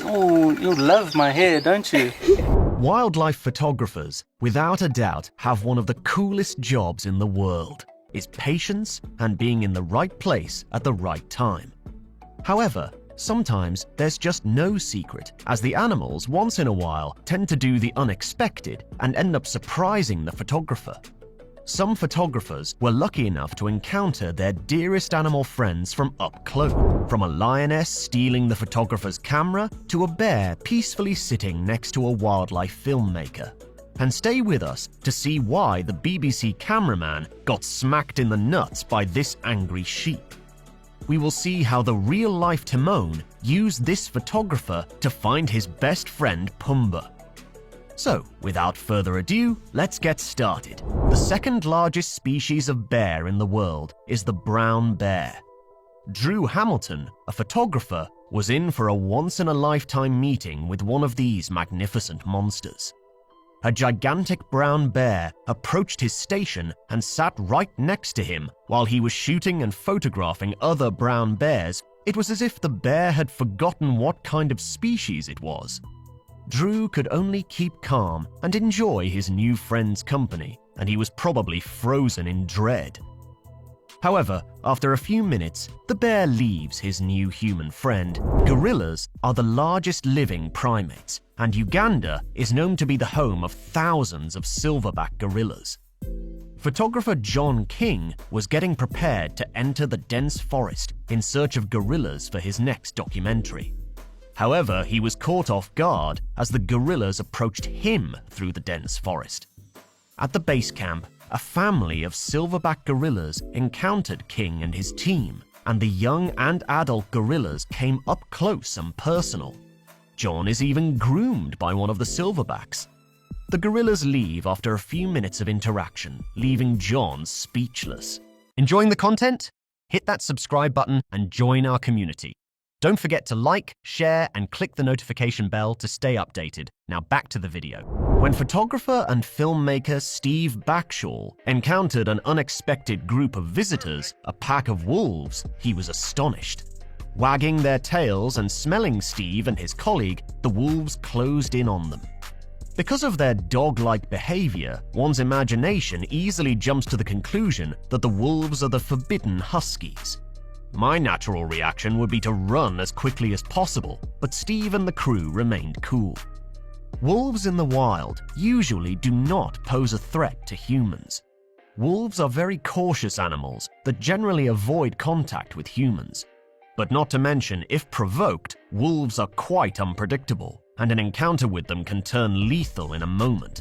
Oh, you love my hair, don't you? Wildlife photographers, without a doubt, have one of the coolest jobs in the world, is patience and being in the right place at the right time. However, sometimes there's just no secret, as the animals once in a while tend to do the unexpected and end up surprising the photographer. Some photographers were lucky enough to encounter their dearest animal friends from up close, from a lioness stealing the photographer's camera to a bear peacefully sitting next to a wildlife filmmaker. And stay with us to see why the BBC cameraman got smacked in the nuts by this angry sheep. We will see how the real-life Timon used this photographer to find his best friend Pumbaa. So, without further ado, let's get started. The second largest species of bear in the world is the brown bear. Drew Hamilton, a photographer, was in for a once-in-a-lifetime meeting with one of these magnificent monsters. A gigantic brown bear approached his station and sat right next to him while he was shooting and photographing other brown bears. It was as if the bear had forgotten what kind of species it was. Drew could only keep calm and enjoy his new friend's company, and he was probably frozen in dread. However, after a few minutes, the bear leaves his new human friend. Gorillas are the largest living primates, and Uganda is known to be the home of thousands of silverback gorillas. Photographer John King was getting prepared to enter the dense forest in search of gorillas for his next documentary. However, he was caught off guard as the gorillas approached him through the dense forest. At the base camp, a family of silverback gorillas encountered King and his team, and the young and adult gorillas came up close and personal. John is even groomed by one of the silverbacks. The gorillas leave after a few minutes of interaction, leaving John speechless. Enjoying the content? Hit that subscribe button and join our community. Don't forget to like, share, and click the notification bell to stay updated. Now back to the video. When photographer and filmmaker Steve Backshall encountered an unexpected group of visitors, a pack of wolves, he was astonished. Wagging their tails and smelling Steve and his colleague, the wolves closed in on them. Because of their dog-like behavior, one's imagination easily jumps to the conclusion that the wolves are the forbidden huskies. My natural reaction would be to run as quickly as possible, but Steve and the crew remained cool. Wolves in the wild usually do not pose a threat to humans. Wolves are very cautious animals that generally avoid contact with humans. But not to mention, if provoked, wolves are quite unpredictable, and an encounter with them can turn lethal in a moment.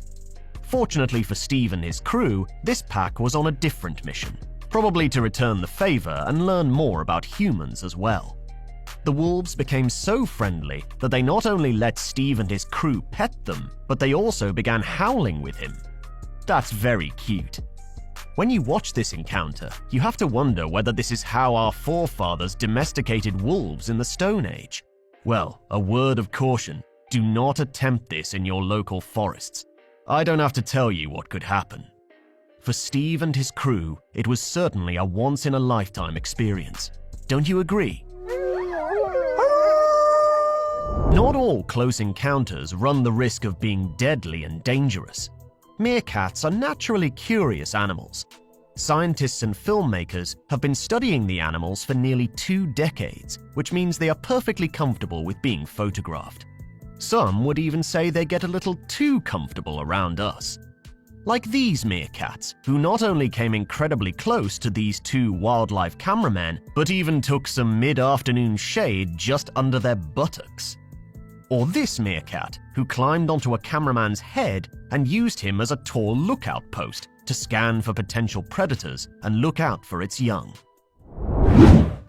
Fortunately for Steve and his crew, this pack was on a different mission. Probably to return the favor and learn more about humans as well. The wolves became so friendly that they not only let Steve and his crew pet them, but they also began howling with him. That's very cute. When you watch this encounter, you have to wonder whether this is how our forefathers domesticated wolves in the Stone Age. Well, a word of caution, do not attempt this in your local forests. I don't have to tell you what could happen. For Steve and his crew, it was certainly a once-in-a-lifetime experience. Don't you agree? Not all close encounters run the risk of being deadly and dangerous. Meerkats are naturally curious animals. Scientists and filmmakers have been studying the animals for nearly 2 decades, which means they are perfectly comfortable with being photographed. Some would even say they get a little too comfortable around us. Like these meerkats, who not only came incredibly close to these 2 wildlife cameramen, but even took some mid-afternoon shade just under their buttocks. Or this meerkat, who climbed onto a cameraman's head and used him as a tall lookout post to scan for potential predators and look out for its young.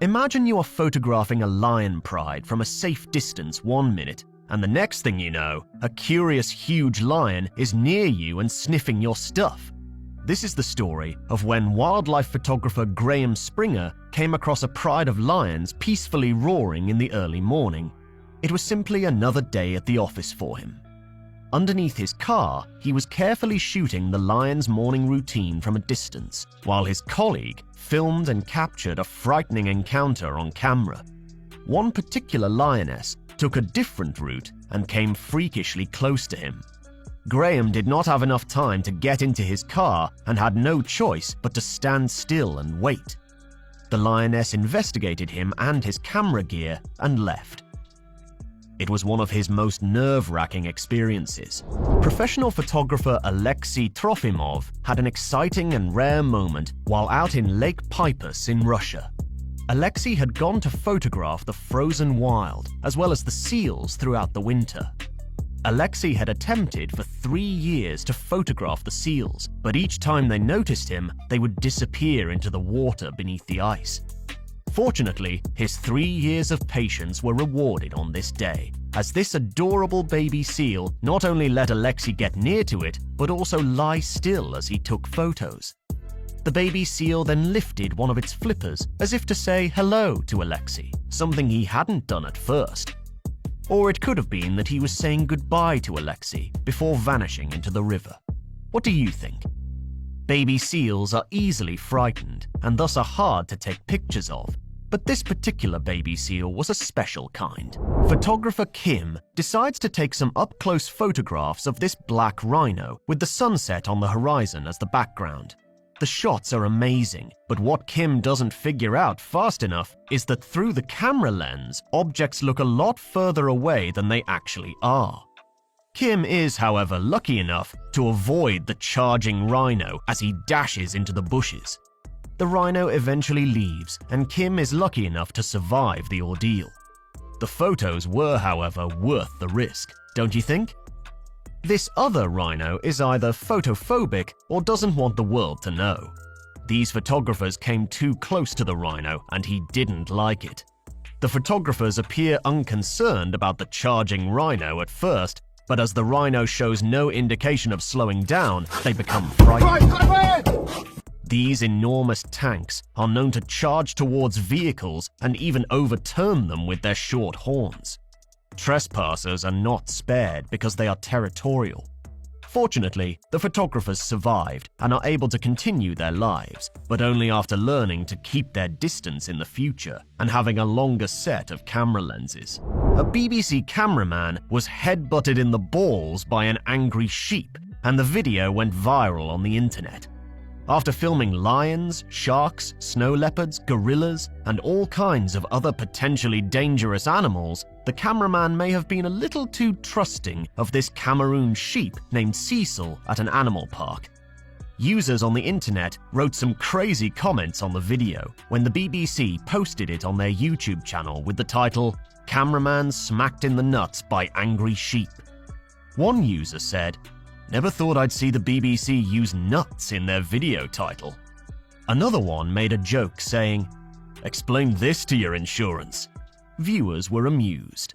Imagine you are photographing a lion pride from a safe distance one minute, and the next thing you know, a curious huge lion is near you and sniffing your stuff. This is the story of when wildlife photographer Graham Springer came across a pride of lions peacefully roaring in the early morning. It was simply another day at the office for him. Underneath his car, he was carefully shooting the lion's morning routine from a distance, while his colleague filmed and captured a frightening encounter on camera. one particular lioness took a different route and came freakishly close to him. Graham did not have enough time to get into his car and had no choice but to stand still and wait. The lioness investigated him and his camera gear and left. It was one of his most nerve-wracking experiences. Professional photographer Alexei Trofimov had an exciting and rare moment while out in Lake Peipus in Russia. Alexei had gone to photograph the frozen wild as well as the seals throughout the winter. Alexei had attempted for 3 years to photograph the seals, but each time they noticed him, they would disappear into the water beneath the ice. Fortunately, his 3 years of patience were rewarded on this day, as this adorable baby seal not only let Alexei get near to it, but also lie still as he took photos. The baby seal then lifted one of its flippers as if to say hello to Alexei, something he hadn't done at first. Or it could have been that he was saying goodbye to Alexei before vanishing into the river. What do you think? Baby seals are easily frightened and thus are hard to take pictures of, but this particular baby seal was a special kind. Photographer Kim decides to take some up-close photographs of this black rhino with the sunset on the horizon as the background. The shots are amazing, but what Kim doesn't figure out fast enough is that through the camera lens, objects look a lot further away than they actually are. Kim is, however, lucky enough to avoid the charging rhino as he dashes into the bushes. The rhino eventually leaves, and Kim is lucky enough to survive the ordeal. The photos were, however, worth the risk, don't you think? This other rhino is either photophobic or doesn't want the world to know. These photographers came too close to the rhino and he didn't like it. The photographers appear unconcerned about the charging rhino at first, but as the rhino shows no indication of slowing down, they become frightened. These enormous tanks are known to charge towards vehicles and even overturn them with their short horns. Trespassers are not spared because they are territorial. Fortunately, the photographers survived and are able to continue their lives, but only after learning to keep their distance in the future and having a longer set of camera lenses. A BBC cameraman was headbutted in the balls by an angry sheep, and the video went viral on the internet. After filming lions, sharks, snow leopards, gorillas, and all kinds of other potentially dangerous animals, the cameraman may have been a little too trusting of this Cameroon sheep named Cecil at an animal park. Users on the internet wrote some crazy comments on the video when the BBC posted it on their YouTube channel with the title, "Cameraman Smacked in the Nuts by Angry Sheep." One user said, "Never thought I'd see the BBC use nuts in their video title." Another one made a joke saying, "Explain this to your insurance." Viewers were amused.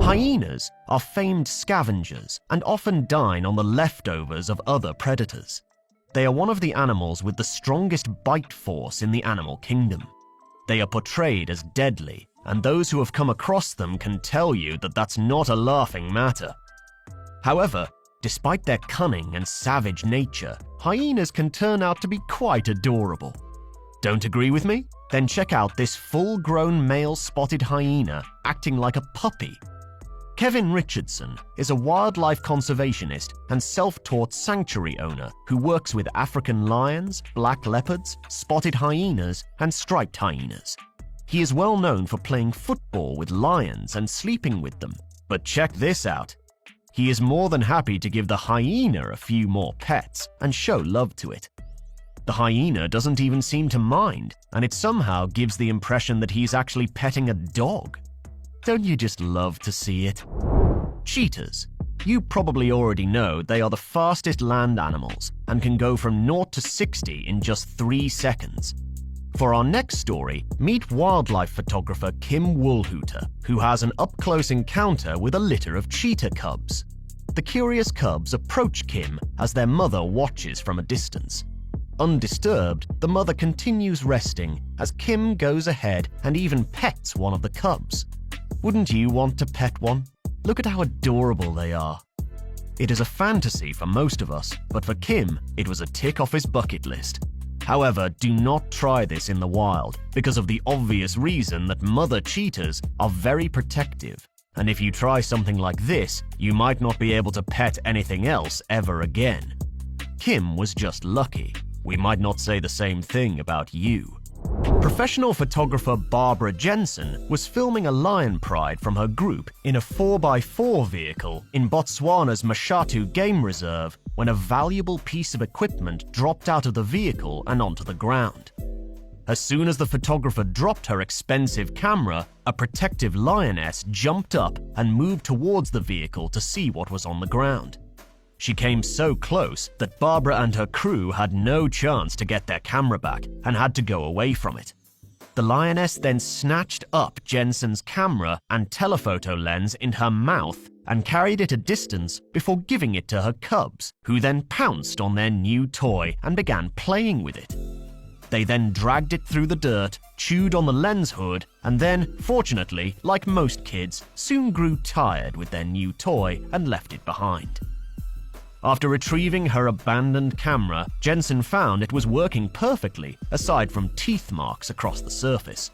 Hyenas are famed scavengers and often dine on the leftovers of other predators. They are one of the animals with the strongest bite force in the animal kingdom. They are portrayed as deadly, and those who have come across them can tell you that that's not a laughing matter. However, despite their cunning and savage nature, hyenas can turn out to be quite adorable. Don't agree with me? Then check out this full-grown male spotted hyena acting like a puppy. Kevin Richardson is a wildlife conservationist and self-taught sanctuary owner who works with African lions, black leopards, spotted hyenas, and striped hyenas. He is well known for playing football with lions and sleeping with them. But check this out. He is more than happy to give the hyena a few more pets and show love to it. The hyena doesn't even seem to mind, and it somehow gives the impression that he's actually petting a dog. Don't you just love to see it? Cheetahs. You probably already know they are the fastest land animals and can go from 0 to 60 in just 3 seconds. For our next story, meet wildlife photographer Kim Woolhooter, who has an up-close encounter with a litter of cheetah cubs. The curious cubs approach Kim as their mother watches from a distance. Undisturbed, the mother continues resting as Kim goes ahead and even pets one of the cubs. Wouldn't you want to pet one? Look at how adorable they are. It is a fantasy for most of us, but for Kim, it was a tick off his bucket list. However, do not try this in the wild because of the obvious reason that mother cheetahs are very protective, and if you try something like this, you might not be able to pet anything else ever again. Kim was just lucky. We might not say the same thing about you. Professional photographer Barbara Jensen was filming a lion pride from her group in a 4x4 vehicle in Botswana's Mashatu Game Reserve when a valuable piece of equipment dropped out of the vehicle and onto the ground. As soon as the photographer dropped her expensive camera, a protective lioness jumped up and moved towards the vehicle to see what was on the ground. She came so close that Barbara and her crew had no chance to get their camera back and had to go away from it. The lioness then snatched up Jensen's camera and telephoto lens in her mouth and carried it a distance before giving it to her cubs, who then pounced on their new toy and began playing with it. They then dragged it through the dirt, chewed on the lens hood, and then, fortunately, like most kids, soon grew tired with their new toy and left it behind. After retrieving her abandoned camera, Jensen found it was working perfectly, aside from teeth marks across the surface.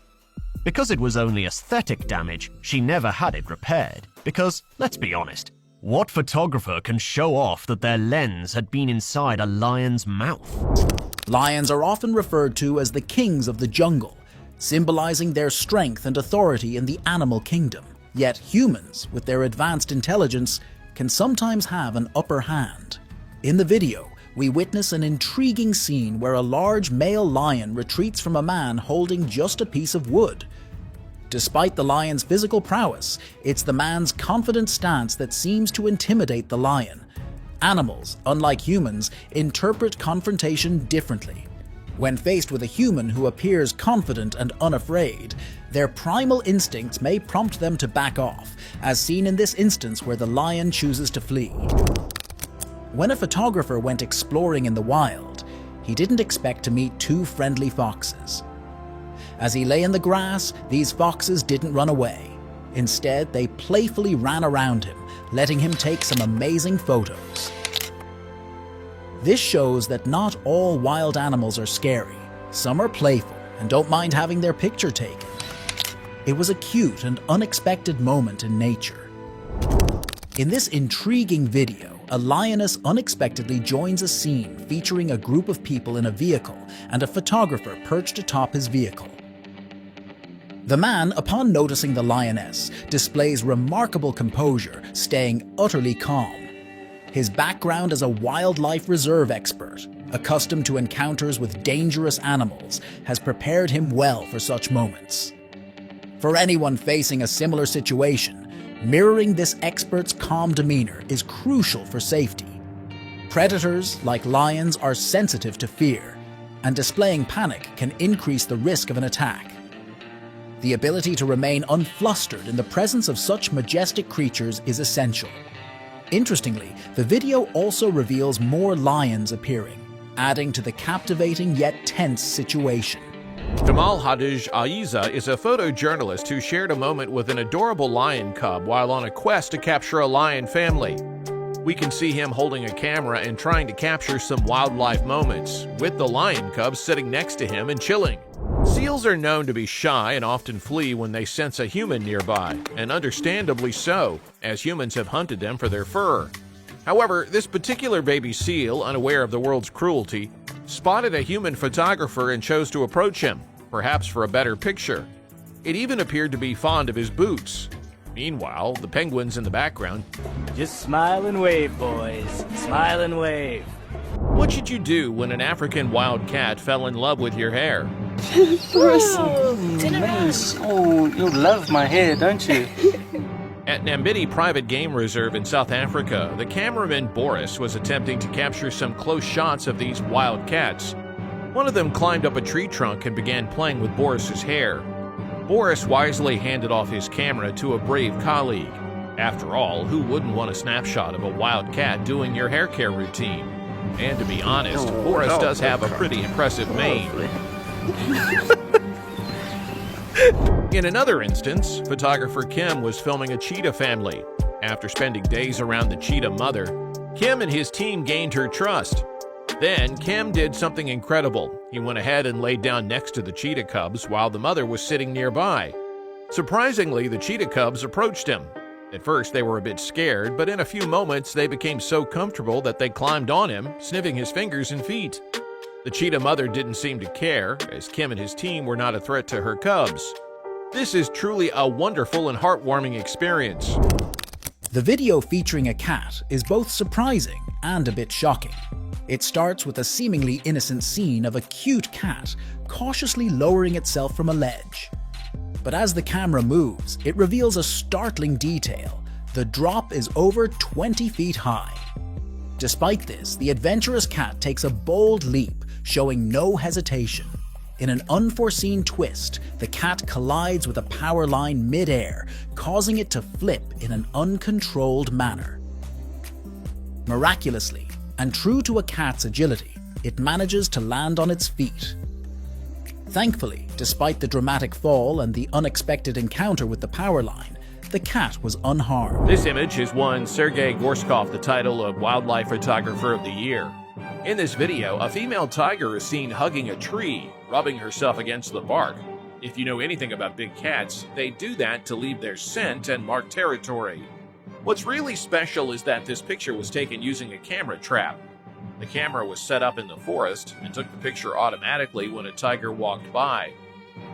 Because it was only aesthetic damage, she never had it repaired, because, let's be honest, what photographer can show off that their lens had been inside a lion's mouth? Lions are often referred to as the kings of the jungle, symbolizing their strength and authority in the animal kingdom. Yet humans, with their advanced intelligence, can sometimes have an upper hand. In the video, we witness an intriguing scene where a large male lion retreats from a man holding just a piece of wood. Despite the lion's physical prowess, it's the man's confident stance that seems to intimidate the lion. Animals, unlike humans, interpret confrontation differently. When faced with a human who appears confident and unafraid, their primal instincts may prompt them to back off, as seen in this instance where the lion chooses to flee. When a photographer went exploring in the wild, he didn't expect to meet two friendly foxes. As he lay in the grass, these foxes didn't run away. Instead, they playfully ran around him, letting him take some amazing photos. This shows that not all wild animals are scary. Some are playful and don't mind having their picture taken. It was a cute and unexpected moment in nature. In this intriguing video, a lioness unexpectedly joins a scene featuring a group of people in a vehicle and a photographer perched atop his vehicle. The man, upon noticing the lioness, displays remarkable composure, staying utterly calm. His background as a wildlife reserve expert, accustomed to encounters with dangerous animals, has prepared him well for such moments. For anyone facing a similar situation, mirroring this expert's calm demeanor is crucial for safety. Predators, like lions, are sensitive to fear, and displaying panic can increase the risk of an attack. The ability to remain unflustered in the presence of such majestic creatures is essential. Interestingly, the video also reveals more lions appearing, adding to the captivating yet tense situation. Jamal Hadij Aiza is a photojournalist who shared a moment with an adorable lion cub while on a quest to capture a lion family. We can see him holding a camera and trying to capture some wildlife moments, with the lion cub sitting next to him and chilling. Seals are known to be shy and often flee when they sense a human nearby, and understandably so, as humans have hunted them for their fur. However, this particular baby seal, unaware of the world's cruelty, spotted a human photographer and chose to approach him, perhaps for a better picture. It even appeared to be fond of his boots. Meanwhile, the penguins in the background, Just smile and wave, boys. Smile and wave. What should you do when an African wild cat fell in love with your hair? Nice. Oh, you love my hair, don't you? At Nambiti Private Game Reserve in South Africa, the cameraman Boris was attempting to capture some close shots of these wild cats. One of them climbed up a tree trunk and began playing with Boris's hair. Boris wisely handed off his camera to a brave colleague. After all, who wouldn't want a snapshot of a wild cat doing your hair care routine? And to be honest, Boris does have a pretty impressive mane. In another instance, photographer Kim was filming a cheetah family. After spending days around the cheetah mother, Kim and his team gained her trust. Then Kim did something incredible. He went ahead and laid down next to the cheetah cubs while the mother was sitting nearby. Surprisingly, the cheetah cubs approached him. At first, they were a bit scared, but in a few moments, they became so comfortable that they climbed on him, sniffing his fingers and feet. The cheetah mother didn't seem to care, as Kim and his team were not a threat to her cubs. This is truly a wonderful and heartwarming experience. The video featuring a cat is both surprising and a bit shocking. It starts with a seemingly innocent scene of a cute cat cautiously lowering itself from a ledge. But as the camera moves, it reveals a startling detail. The drop is over 20 feet high. Despite this, the adventurous cat takes a bold leap, showing no hesitation. In an unforeseen twist, the cat collides with a power line mid-air, causing it to flip in an uncontrolled manner. Miraculously, and true to a cat's agility, it manages to land on its feet. Thankfully, despite the dramatic fall and the unexpected encounter with the power line, the cat was unharmed. This image has won Sergei Gorskov the title of Wildlife Photographer of the Year. In this video, a female tiger is seen hugging a tree, rubbing herself against the bark. If you know anything about big cats, they do that to leave their scent and mark territory. What's really special is that this picture was taken using a camera trap. The camera was set up in the forest and took the picture automatically when a tiger walked by.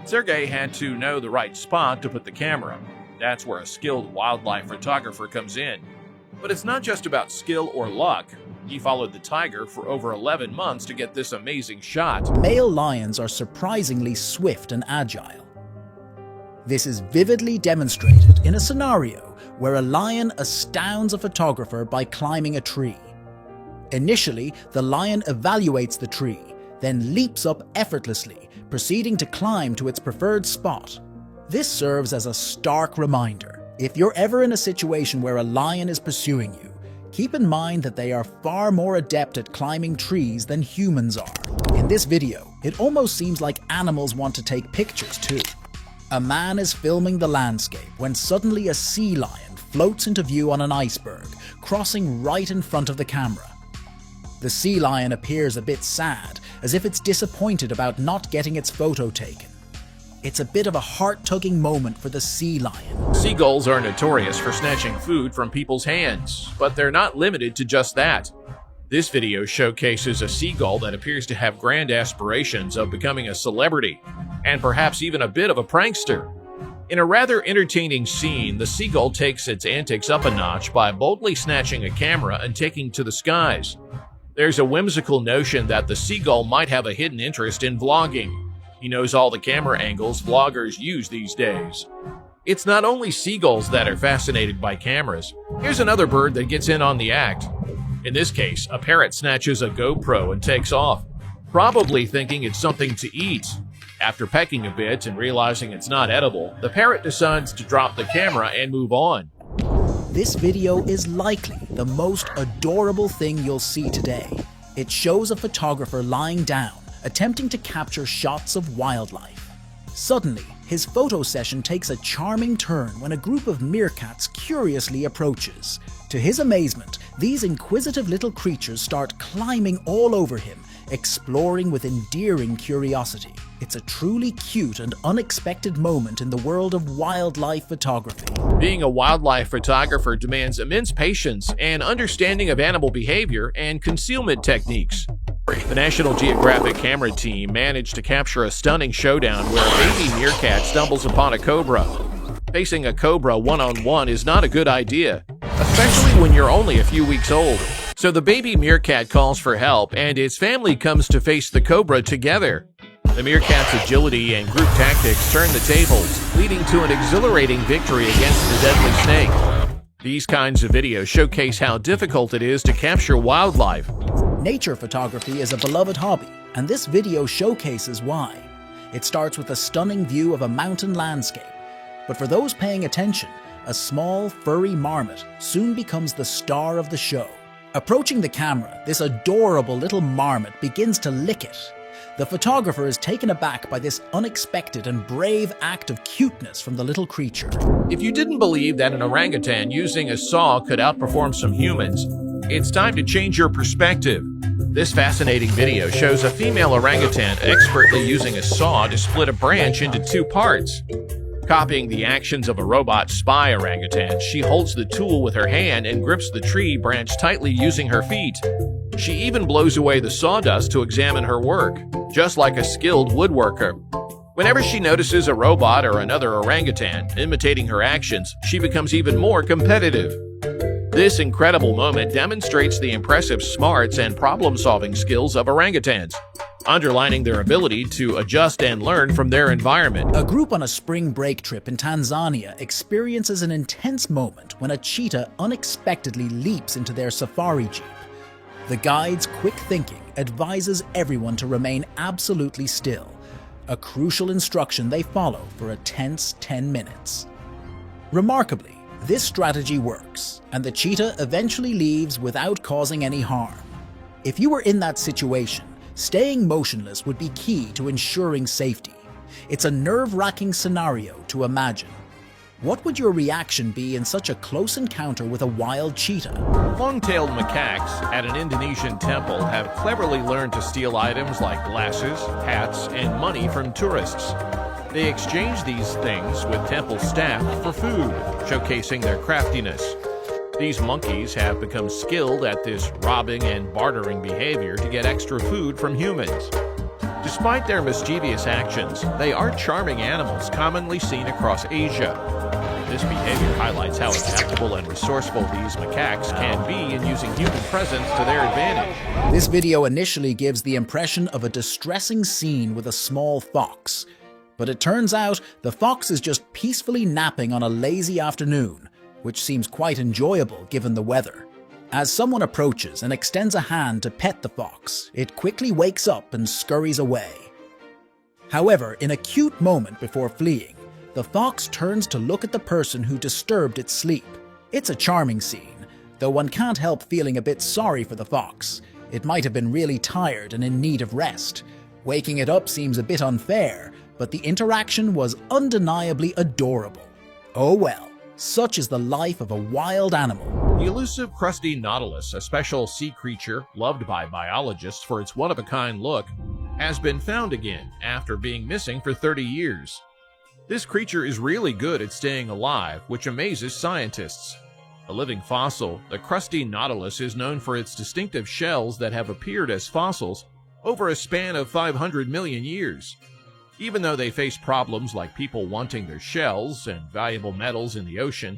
Sergei had to know the right spot to put the camera. That's where a skilled wildlife photographer comes in. But it's not just about skill or luck. He followed the tiger for over 11 months to get this amazing shot. Male lions are surprisingly swift and agile. This is vividly demonstrated in a scenario where a lion astounds a photographer by climbing a tree. Initially, the lion evaluates the tree, then leaps up effortlessly, proceeding to climb to its preferred spot. This serves as a stark reminder. If you're ever in a situation where a lion is pursuing you, keep in mind that they are far more adept at climbing trees than humans are. In this video, it almost seems like animals want to take pictures too. A man is filming the landscape when suddenly a sea lion floats into view on an iceberg, crossing right in front of the camera. The sea lion appears a bit sad, as if it's disappointed about not getting its photo taken. It's a bit of a heart-tugging moment for the sea lion. Seagulls are notorious for snatching food from people's hands, but they're not limited to just that. This video showcases a seagull that appears to have grand aspirations of becoming a celebrity, and perhaps even a bit of a prankster. In a rather entertaining scene, the seagull takes its antics up a notch by boldly snatching a camera and taking to the skies. There's a whimsical notion that the seagull might have a hidden interest in vlogging. He knows all the camera angles vloggers use these days. It's not only seagulls that are fascinated by cameras. Here's another bird that gets in on the act. In this case, a parrot snatches a GoPro and takes off, probably thinking it's something to eat. After pecking a bit and realizing it's not edible, the parrot decides to drop the camera and move on. This video is likely the most adorable thing you'll see today. It shows a photographer lying down, attempting to capture shots of wildlife. Suddenly, his photo session takes a charming turn when a group of meerkats curiously approaches. To his amazement, these inquisitive little creatures start climbing all over him, exploring with endearing curiosity. It's a truly cute and unexpected moment in the world of wildlife photography. Being a wildlife photographer demands immense patience and understanding of animal behavior and concealment techniques. The National Geographic camera team managed to capture a stunning showdown where a baby meerkat stumbles upon a cobra. Facing a cobra one-on-one is not a good idea, especially when you're only a few weeks old. So the baby meerkat calls for help, and its family comes to face the cobra together. The meerkat's agility and group tactics turn the tables, leading to an exhilarating victory against the deadly snake. These kinds of videos showcase how difficult it is to capture wildlife. Nature photography is a beloved hobby, and this video showcases why. It starts with a stunning view of a mountain landscape, but for those paying attention, a small, furry marmot soon becomes the star of the show. Approaching the camera, this adorable little marmot begins to lick it. The photographer is taken aback by this unexpected and brave act of cuteness from the little creature. If you didn't believe that an orangutan using a saw could outperform some humans, it's time to change your perspective. This fascinating video shows a female orangutan expertly using a saw to split a branch into 2 parts. Copying the actions of a robot spy orangutan, she holds the tool with her hand and grips the tree branch tightly using her feet. She even blows away the sawdust to examine her work, just like a skilled woodworker. Whenever she notices a robot or another orangutan imitating her actions, she becomes even more competitive. This incredible moment demonstrates the impressive smarts and problem-solving skills of orangutans, underlining their ability to adjust and learn from their environment. A group on a spring break trip in Tanzania experiences an intense moment when a cheetah unexpectedly leaps into their safari jeep. The guide's quick thinking advises everyone to remain absolutely still, a crucial instruction they follow for a tense 10 minutes. Remarkably, this strategy works, and the cheetah eventually leaves without causing any harm. If you were in that situation, staying motionless would be key to ensuring safety. It's a nerve-wracking scenario to imagine. What would your reaction be in such a close encounter with a wild cheetah? Long-tailed macaques at an Indonesian temple have cleverly learned to steal items like glasses, hats, and money from tourists. They exchange these things with temple staff for food, showcasing their craftiness. These monkeys have become skilled at this robbing and bartering behavior to get extra food from humans. Despite their mischievous actions, they are charming animals commonly seen across Asia. This behavior highlights how adaptable and resourceful these macaques can be in using human presence to their advantage. This video initially gives the impression of a distressing scene with a small fox. But it turns out the fox is just peacefully napping on a lazy afternoon, which seems quite enjoyable given the weather. As someone approaches and extends a hand to pet the fox, it quickly wakes up and scurries away. However, in a cute moment before fleeing, the fox turns to look at the person who disturbed its sleep. It's a charming scene, though one can't help feeling a bit sorry for the fox. It might have been really tired and in need of rest. Waking it up seems a bit unfair, but the interaction was undeniably adorable. Oh well, such is the life of a wild animal. The elusive crusty nautilus, a special sea creature loved by biologists for its one-of-a-kind look, has been found again after being missing for 30 years. This creature is really good at staying alive, which amazes scientists. A living fossil, the crusty nautilus is known for its distinctive shells that have appeared as fossils over a span of 500 million years. Even though they face problems like people wanting their shells and valuable metals in the ocean,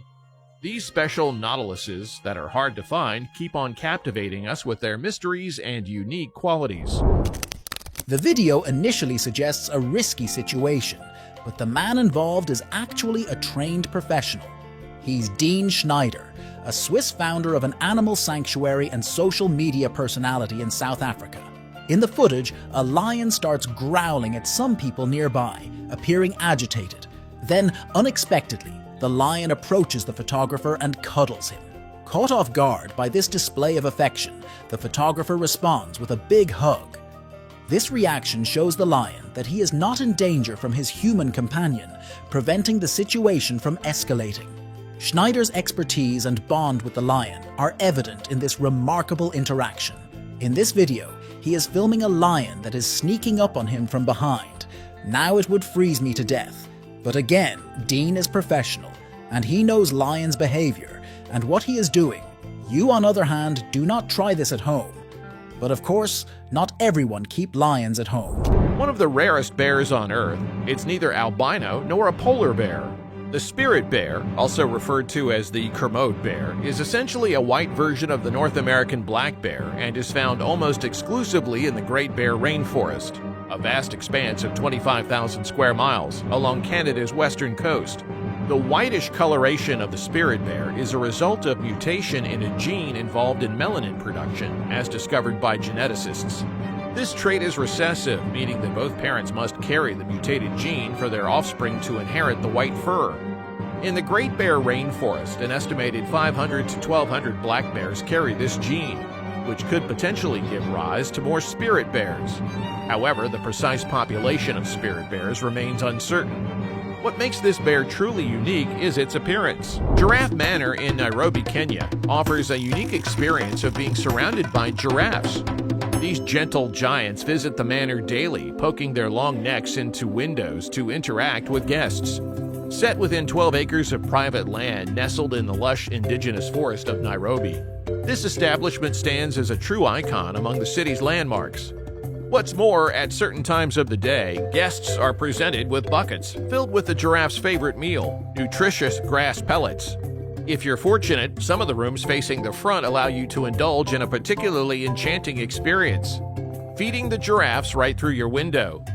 these special nautiluses that are hard to find keep on captivating us with their mysteries and unique qualities. The video initially suggests a risky situation, but the man involved is actually a trained professional. He's Dean Schneider, a Swiss founder of an animal sanctuary and social media personality in South Africa. In the footage, a lion starts growling at some people nearby, appearing agitated. Then, unexpectedly, the lion approaches the photographer and cuddles him. Caught off guard by this display of affection, the photographer responds with a big hug. This reaction shows the lion that he is not in danger from his human companion, preventing the situation from escalating. Schneider's expertise and bond with the lion are evident in this remarkable interaction. In this video, he is filming a lion that is sneaking up on him from behind. Now it would freeze me to death. But again, Dean is professional, and he knows lions' behavior and what he is doing. You, on the other hand, do not try this at home. But of course, not everyone keeps lions at home. One of the rarest bears on Earth, it's neither albino nor a polar bear. The spirit bear, also referred to as the Kermode bear, is essentially a white version of the North American black bear and is found almost exclusively in the Great Bear Rainforest, a vast expanse of 25,000 square miles along Canada's western coast. The whitish coloration of the spirit bear is a result of mutation in a gene involved in melanin production, as discovered by geneticists. This trait is recessive, meaning that both parents must carry the mutated gene for their offspring to inherit the white fur. In the Great Bear Rainforest, an estimated 500 to 1,200 black bears carry this gene, which could potentially give rise to more spirit bears. However, the precise population of spirit bears remains uncertain. What makes this bear truly unique is its appearance. Giraffe Manor in Nairobi, Kenya, offers a unique experience of being surrounded by giraffes. These gentle giants visit the manor daily, poking their long necks into windows to interact with guests. Set within 12 acres of private land nestled in the lush indigenous forest of Nairobi, this establishment stands as a true icon among the city's landmarks. What's more, at certain times of the day, guests are presented with buckets filled with the giraffe's favorite meal, nutritious grass pellets. If you're fortunate, some of the rooms facing the front allow you to indulge in a particularly enchanting experience, feeding the giraffes right through your window.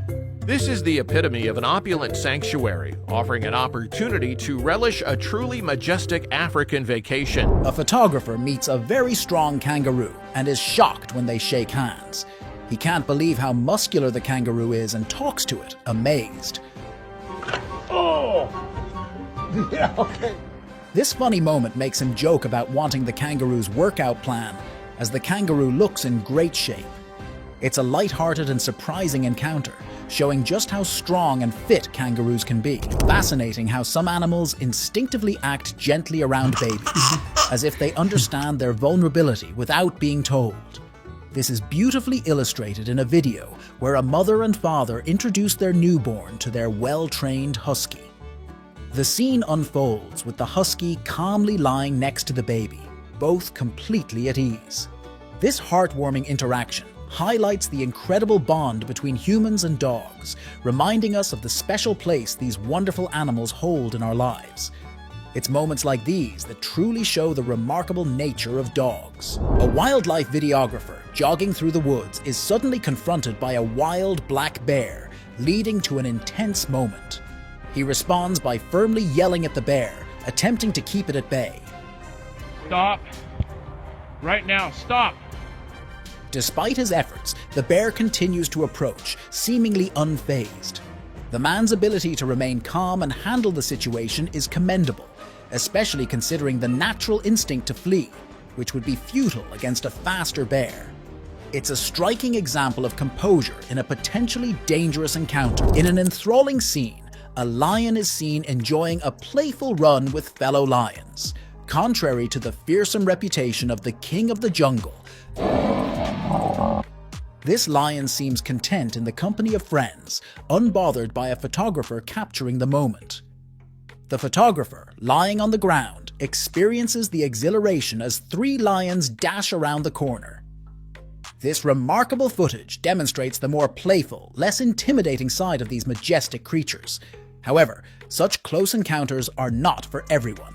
This is the epitome of an opulent sanctuary, offering an opportunity to relish a truly majestic African vacation. A photographer meets a very strong kangaroo and is shocked when they shake hands. He can't believe how muscular the kangaroo is and talks to it, amazed. Oh! Yeah, okay. This funny moment makes him joke about wanting the kangaroo's workout plan, as the kangaroo looks in great shape. It's a light-hearted and surprising encounter, showing just how strong and fit kangaroos can be. Fascinating how some animals instinctively act gently around babies, as if they understand their vulnerability without being told. This is beautifully illustrated in a video where a mother and father introduce their newborn to their well-trained husky. The scene unfolds with the husky calmly lying next to the baby, both completely at ease. This heartwarming interaction highlights the incredible bond between humans and dogs, reminding us of the special place these wonderful animals hold in our lives. It's moments like these that truly show the remarkable nature of dogs. A wildlife videographer jogging through the woods is suddenly confronted by a wild black bear, leading to an intense moment. He responds by firmly yelling at the bear, attempting to keep it at bay. Stop. Right now, stop. Despite his efforts, the bear continues to approach, seemingly unfazed. The man's ability to remain calm and handle the situation is commendable, especially considering the natural instinct to flee, which would be futile against a faster bear. It's a striking example of composure in a potentially dangerous encounter. In an enthralling scene, a lion is seen enjoying a playful run with fellow lions. Contrary to the fearsome reputation of the king of the jungle, this lion seems content in the company of friends, unbothered by a photographer capturing the moment. The photographer, lying on the ground, experiences the exhilaration as 3 lions dash around the corner. This remarkable footage demonstrates the more playful, less intimidating side of these majestic creatures. However, such close encounters are not for everyone.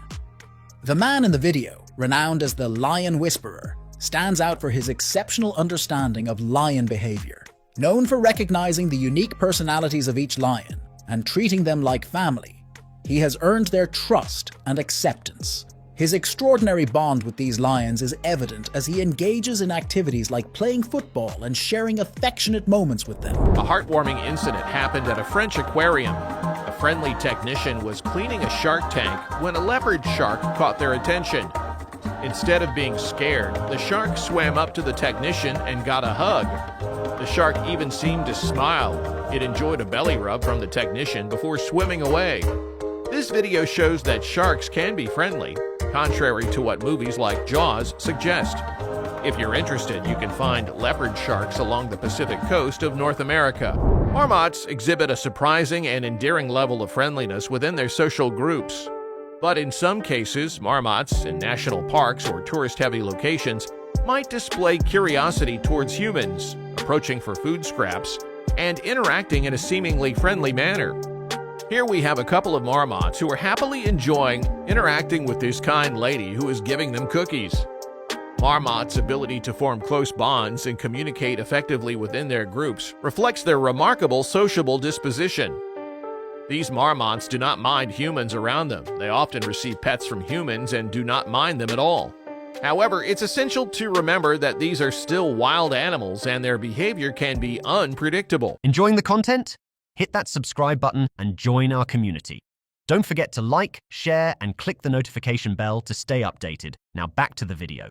The man in the video, renowned as the Lion Whisperer, stands out for his exceptional understanding of lion behavior. Known for recognizing the unique personalities of each lion and treating them like family, he has earned their trust and acceptance. His extraordinary bond with these lions is evident as he engages in activities like playing football and sharing affectionate moments with them. A heartwarming incident happened at a French aquarium. A friendly technician was cleaning a shark tank when a leopard shark caught their attention. Instead of being scared, the shark swam up to the technician and got a hug. The shark even seemed to smile. It enjoyed a belly rub from the technician before swimming away. This video shows that sharks can be friendly, contrary to what movies like Jaws suggest. If you're interested, you can find leopard sharks along the Pacific coast of North America. Marmots exhibit a surprising and endearing level of friendliness within their social groups. But in some cases, marmots in national parks or tourist-heavy locations might display curiosity towards humans, approaching for food scraps, and interacting in a seemingly friendly manner. Here we have a couple of marmots who are happily enjoying interacting with this kind lady who is giving them cookies. Marmots' ability to form close bonds and communicate effectively within their groups reflects their remarkable sociable disposition. These marmots do not mind humans around them. They often receive pets from humans and do not mind them at all. However, it's essential to remember that these are still wild animals and their behavior can be unpredictable. Enjoying the content? Hit that subscribe button and join our community. Don't forget to like, share, and click the notification bell to stay updated. Now back to the video.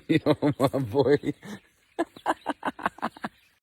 Yo, my boy.